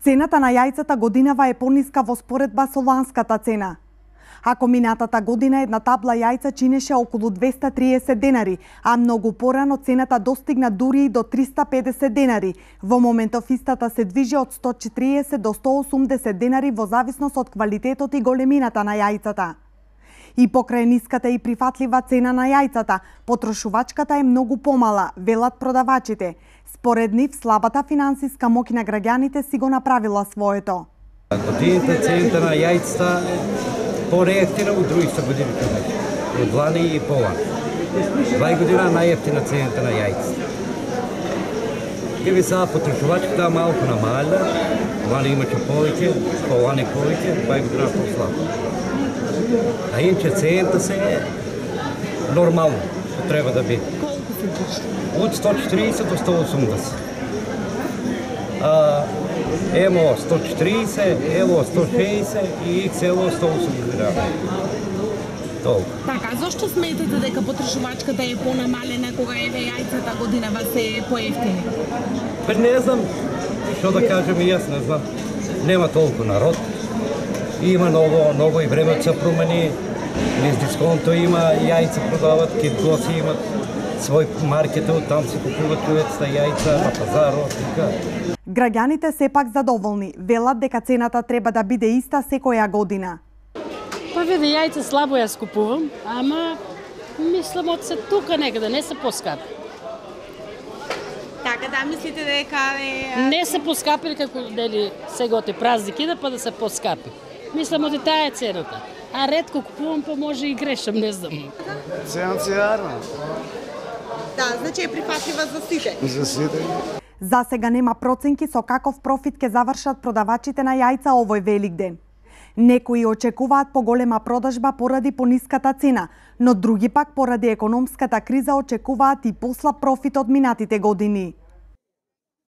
Цената на јајцата годинава е пониска во споредба со ланската цена. Ако минатата година една табла јајца чинеше околу 230 денари, а многу порано цената достигна дури и до 350 денари, во моментов истата се движи од 140 до 180 денари во зависност од квалитетот и големината на јајцата. И покрај ниската и прифатлива цена на јајцата, потрошувачката е многу помала, велат продавачите. Според нив, слабата финансиска моќ на граѓаните си го направила своето. Годината цената на јајцата по-неевтина од другите години, од лани и по-лани. 2 година најевтина цената на јајцата. Ги сега потрошувачката малку намаля, лани имаше повеќе, по-лани повеќе, 2 година по-слабо. А иначе цената се е нормално, треба да биде. Од 140 до 180. Емо 140, Ело 160 и XL 180. Толку. Така, зошто сметате дека потрошувачката е понамалена кога еве јајцата годинава се поевтини? Не знам, што да кажем, јас не знам. Нема толку народ. Има ново и времето се промени. Низ дисконто има јајца продават, кит госи имат свој маркет, там се купуват човецата јајца на пазарот, така. Граѓаните сепак задоволни, велат дека цената треба да биде иста секоја година. Па види, јајца слабо ја скупувам, ама мислам од се тука некаде, не се поскапи. Така да мислите дека Не се поскапи како дали сега оти празник иде па да се поскапи. Мислам од таа е цената. А ретко купувам, па може и грешам, не знам. Цената си јарна. Да, значи е прифатлива за сите. За сите. За сега нема проценки со каков профит ќе завршат продавачите на јајца овој Великден. Некои очекуваат поголема продажба поради пониската цена, но други пак поради економската криза очекуваат и послаб профит од минатите години.